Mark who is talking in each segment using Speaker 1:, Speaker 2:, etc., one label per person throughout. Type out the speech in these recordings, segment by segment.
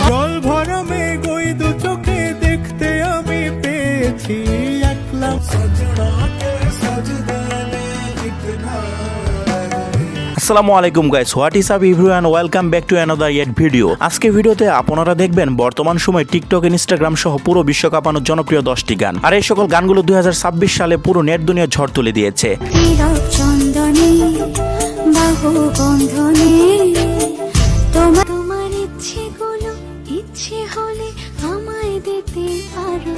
Speaker 1: জল ভরা মেঘ ওই দু চোখে দেখতে আমি পেয়েছি একলা
Speaker 2: আসসালামু আলাইকুম guys, what is up everyone, welcome back to another yet video. আজকে ভিডিওতে আপনারা দেখবেন বর্তমান সময়ে টিকটক, ইনস্টাগ্রাম সহ পুরো বিশ্ব কাঁপানোর জনপ্রিয় 10টি গান। আর এই সকল গানগুলো 2026 সালে পুরো নেট দুনিয়া ঝড় তুলে দিয়েছে।
Speaker 3: তোমার ইচ্ছেগুলো ইচ্ছে হলে আমায় দিতে পারো।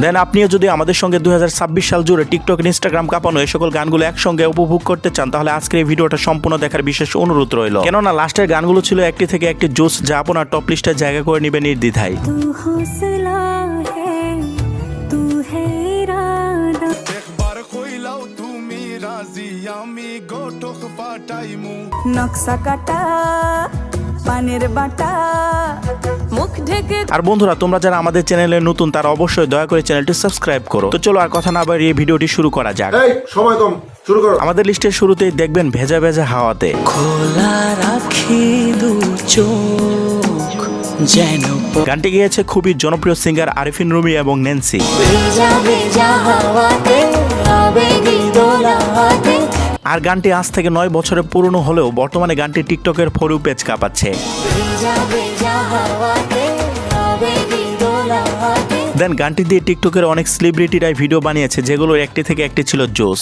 Speaker 2: দেন আপনিও যদি আমাদের সঙ্গে 2026 সাল জুড়ে টিকটক, ইনস্টাগ্রাম কাঁপানো এই সকল গানগুলো একসঙ্গে উপভোগ করতে চান, তাহলে আজকের এই ভিডিওটা সম্পূর্ণ দেখার বিশেষ অনুরোধ রইল। কেননা লাস্টের গানগুলো ছিল একটি থেকে একটি জোস, যা আপনার টপ লিস্টে জায়গা করে নেবে নির্দ্বিধায়।
Speaker 3: নকশা কাটা পানের বাটা মুখ ঢেকে।
Speaker 2: আর বন্ধুরা, তোমরা যারা আমাদের চ্যানেলে নতুন তারা অবশ্যই দয়া করে চ্যানেলটি সাবস্ক্রাইব করো। তো চলো আর কথা না বাড়িয়ে ভিডিওটি শুরু করা যাক।
Speaker 4: সময় কম, শুরু করো।
Speaker 2: আমাদের লিস্টের শুরুতেই দেখবেন ভেজা ভেজা হাওয়াতে। খোলা রাখি দু চোখ যেন। গানটি গেয়েছে খুবই জনপ্রিয় সিঙ্গার আরিফিন রুমি এবং ন্যান্সি। আর গানটি আজ থেকে 9 বছরের পুরনো হলেও বর্তমানে গানটি টিকটকের ফর ইউ পেজ কাঁপাচ্ছে। দেন গানটি দিয়ে টিকটকের অনেক সেলিব্রিটিরাই ভিডিও বানিয়েছে, যেগুলোর একটি থেকে একটি ছিল জোস।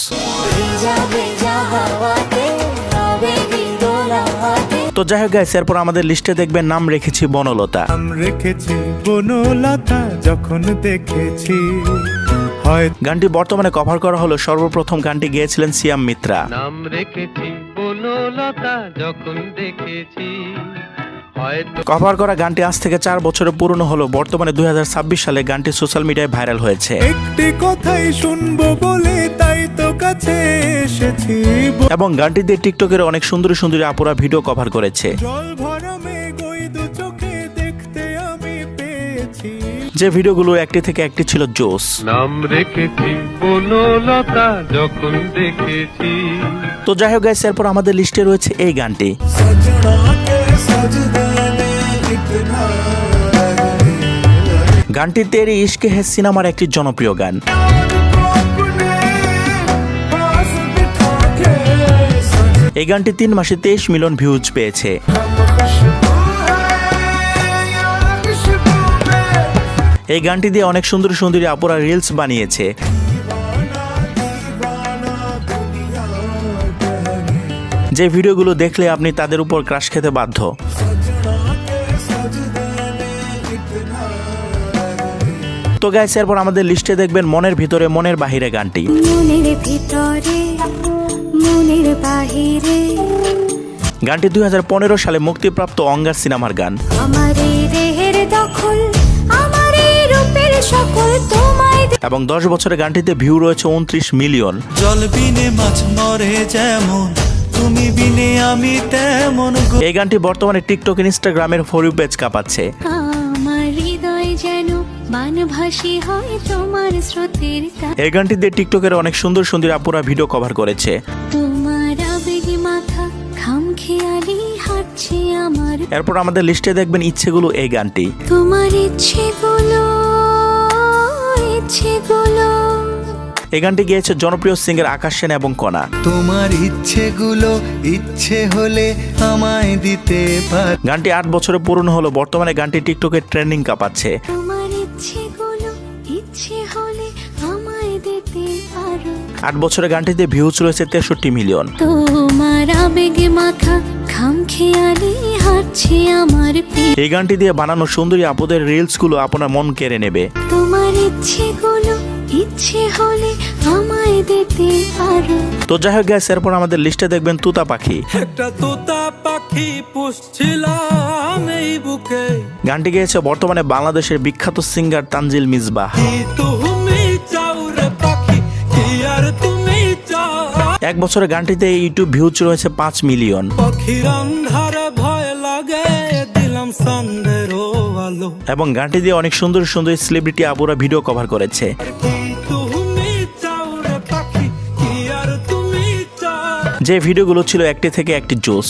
Speaker 2: তো যাই হোক গাইস, এরপর আমাদের লিস্টে দেখবেন নাম রেখেছি বনলতা।
Speaker 1: নাম রেখেছি বনলতা যখন দেখেছি।
Speaker 2: গানটি বর্তমানে কভার করা হলো। সর্বপ্রথম গানটি গেয়েছিলেন সিয়াম মিত্রা।
Speaker 5: নাম রেখেছি বনলতা যখন দেখেছি।
Speaker 2: কভার করা গানটি আজ থেকে 4 বছরের পুরনো হলো। বর্তমানে 2026 সালে গানটি সোশ্যাল মিডিয়ায় ভাইরাল হয়েছে।
Speaker 1: একটি কথাই শুনবো বলে তাই তো কাছে এসেছি।
Speaker 2: এবং গানটি দিয়ে টিকটকের অনেক সুন্দরী সুন্দরী আপুরা ভিডিও কভার করেছে।
Speaker 1: জল ভরা মেঘ ওই দু চোখে দেখতে আমি পেয়েছি।
Speaker 2: যে ভিডিওগুলো একটি থেকে একটি ছিল জোস।
Speaker 5: নাম রেখেছি বনলতা যখন দেখেছি।
Speaker 2: তো যাই হোক গাইস, এরপর আমাদের লিস্টে রয়েছে এই গানটি। গানটি তেরি ইশকে হে সিনেমার একটি জনপ্রিয় গান। এই গানটি 3 মাসে 23 মিলিয়ন ভিউজ পেয়েছে। এই গানটি দিয়ে অনেক সুন্দর সুন্দরী আপুরা রিলস বানিয়েছে। যে ভিডিওগুলো দেখলে আপনি তাদের উপর ক্রাশ খেতে বাধ্য। তো গাইস, এরপর আমাদের লিস্টে দেখবেন মনের ভিতরে মনের বাহিরে গানটি। গানটি 2015 সালে মুক্তিপ্রাপ্ত অঙ্গার সিনেমার গান। এবং 10 বছরে গানটিতে ভিউ রয়েছে 29 মিলিয়ন।
Speaker 6: জল বিনে মাছ মরে যেমন, তুমি বিনে আমি তেমন।
Speaker 2: এই গানটি বর্তমানে টিকটক, ইনস্টাগ্রামের ফর ইউ পেজ কাঁপাচ্ছে।
Speaker 3: আমার হৃদয় যেন বানভাসী হয় তোমার স্রোতের।
Speaker 2: এই গানটি দিয়ে টিকটকের অনেক সুন্দর সুন্দর আপুরা ভিডিও কভার করেছে।
Speaker 3: তোমার আবেগে মাথা খামখেয়ালি হাঁটছে আমার।
Speaker 2: এরপর আমাদের লিস্টে দেখবেন ইচ্ছেগুলো এই গানটি।
Speaker 3: তোমার ইচ্ছেগুলো ইচ্ছেগুলো।
Speaker 2: এই গানটি গেয়েছে জনপ্রিয় সিঙ্গার আকাশ সেন এবং কণা।
Speaker 6: তোমার ইচ্ছেগুলো ইচ্ছে হলে আমায় দিতে পার।
Speaker 2: গানটি 8 বছরের পুরনো হলো। বর্তমানে গানটি টিকটকে ট্রেন্ডিং কাঁপাচ্ছে।
Speaker 3: তোমার ইচ্ছেগুলো ইচ্ছে হলে আমায় দিতে পারো।
Speaker 2: 8 বছরে গানটিতে ভিউজ রয়েছে 63 মিলিয়ন।
Speaker 3: তোমার আবেগে মাথা খামখেয়ালি হাঁটছে আমার।
Speaker 2: এই গানটি দিয়ে বানানো সুন্দরী আপুদের রিলস গুলো আপনার মন কেড়ে নেবে।
Speaker 3: তোমার ইচ্ছেগুলো ইচ্ছে হলে আমায় দিতে পারো।
Speaker 2: তো যাই হোক গাইস, এরপর আমাদের লিস্টে দেখবেন তুতা পাখি।
Speaker 6: একটা তোতা পাখি পুষছিলাম এই বুকে।
Speaker 2: গানটি গেয়েছে বর্তমানে বাংলাদেশের বিখ্যাত সিঙ্গার তানজিল মিসবাহ।
Speaker 6: তুমি চাও রে পাখি, কি আর তুমি চাও।
Speaker 2: 1 বছরে গানটিতে ইউটিউব ভিউজ রয়েছে 5 মিলিয়ন।
Speaker 6: পাখির আন্ধারে ভয় লাগে দিলাম সন্ধ্যের আলো।
Speaker 2: এবং গানটি দিয়ে অনেক সুন্দর সুন্দর সেলিব্রিটি আপুরা ভিডিও কভার করেছে।
Speaker 6: তুমি চাও
Speaker 2: যে ভিডিওগুলো ছিল একটি থেকে একটি জোস।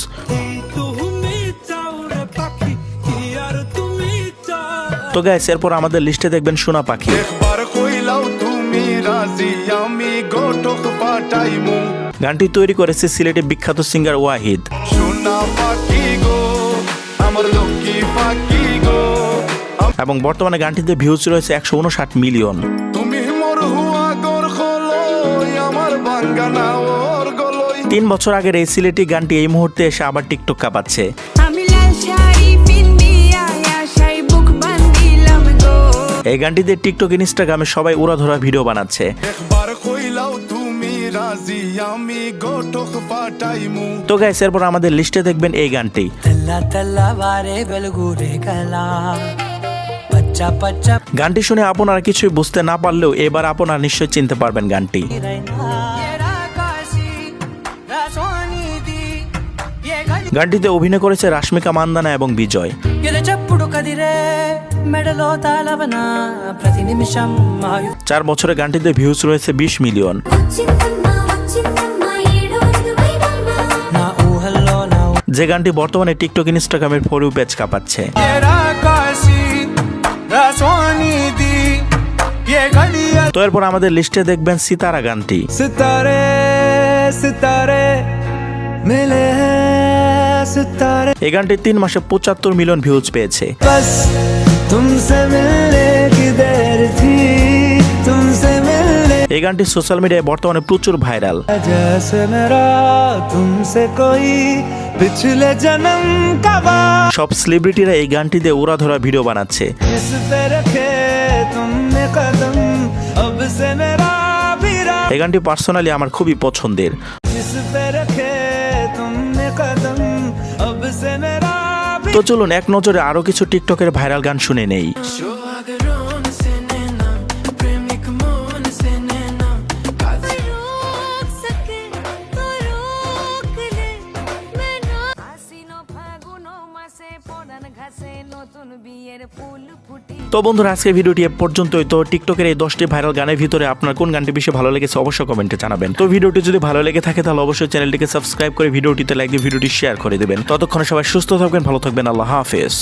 Speaker 1: তুমি চাও রে পাখি কি আর তুমি চাও
Speaker 2: তো গাইস এরপর আমাদের লিস্টে দেখবেন সোনা পাখি।
Speaker 7: একবার কইলাও তুমি রাজি আমি গোটক পাঠাইমু
Speaker 2: গানটি তৈরি করেছে সিলেটের বিখ্যাত সিঙ্গার ওয়াহিদ।
Speaker 7: সোনা পাখি গো আমার লক্ষ্মী পাখি গো
Speaker 2: এবং বর্তমানে গানটিতে ভিউজ রয়েছে 159 মিলিয়ন।
Speaker 7: তুমি মোর হুয়া গর খলই আমার বাঙ্গানা ওর গলই
Speaker 2: 3 বছর আগের এই সিলেটি গানটি এই মুহূর্তে এসে আবার টিকটক কাঁপাচ্ছে।
Speaker 3: আমি লাল শাড়ি পিন্দিয়া আশায় বুক বান্ধিলাম গো
Speaker 2: এই গানটিতে টিকটক ইনস্টাগ্রামে সবাই উড়াধরা ভিডিও বানাচ্ছে।
Speaker 7: একবার কইলাও তুমি রাজি আমি গোটক পাঠাইমু
Speaker 2: তো গাইস এরপর আমাদের লিস্টে দেখবেন এই গানটি।
Speaker 6: తెల్ల తెల్లవారే వెలుగురే కలా పచ్చ పచ్చ
Speaker 2: গানটি শুনে আপনারা কিছুই বুঝতে না পারলেও এবার আপনারা নিশ্চয়ই চিনতে পারবেন গানটি। গানটিতে অভিনয় করেছে রাশ্মিকা মান্দানা এবং বিজয়।
Speaker 6: చెప్పుడు కదిరే మెడలో తాళవన ప్రతి నిమిషం ఆయు
Speaker 2: 4 বছরে গানটিতে ভিউজ রয়েছে 20 মিলিয়ন।
Speaker 3: వచ్చిందమ్మ ఏడో వైబమ్మ
Speaker 6: నా ఊహల్లో నా
Speaker 2: যে গানটি বর্তমানে টিকটক ইনস্টাগ্রামের ফর ইউ পেজ কাঁপাচ্ছে। তো এরপর আমাদের লিস্টে দেখবেন সিতারা গানটি।
Speaker 1: सितारे सितारे मिले हैं सितारे
Speaker 2: এই গানটি 3 মাসে 75 মিলিয়ন ভিউজ পেয়েছে।
Speaker 1: बस तुमसे मिलने की देर थी तुमसे मिलने
Speaker 2: এই গানটি সোশ্যাল মিডিয়ায় বর্তমানে প্রচুর ভাইরাল।
Speaker 1: जैसे मेरा तुमसे कोई पिछले जन्म का वादा
Speaker 2: সব সেলিব্রিটিরা এই গানটিতে উড়াধরা ভিডিও বানাচ্ছে।
Speaker 1: इस पे रखे तुमने कदम अब से मेरा भी राह
Speaker 2: এই গানটি পার্সোনালি আমার খুবই পছন্দের।
Speaker 1: जिस पे रखे तुमने कदम अब से मेरा भी
Speaker 2: তো চলুন এক নজরে আরো কিছু টিকটকের ভাইরাল গান শুনে নেই।
Speaker 3: रोक सके तो रोक ले मैं ना আসিনো ফাগুনো মাসে পরান ঘাসে নতুন বিয়ের ফুল ফুটি
Speaker 2: তো বন্ধুরা আজকের ভিডিওটি এ পর্যন্তই। তো টিকটকের এই 10টি ভাইরাল গানের ভিতরে আপনার কোন গানটি বেশি ভালো লেগেছে অবশ্যই কমেন্টে জানাবেন। তো ভিডিওটি যদি ভালো লেগে থাকে তাহলে অবশ্যই চ্যানেলটিকে সাবস্ক্রাইব করে ভিডিওটিতে লাইক দিয়ে ভিডিওটি শেয়ার করে দেবেন। ততক্ষণে সবাই সুস্থ থাকবেন, ভালো থাকবেন, আল্লাহ হাফেজ।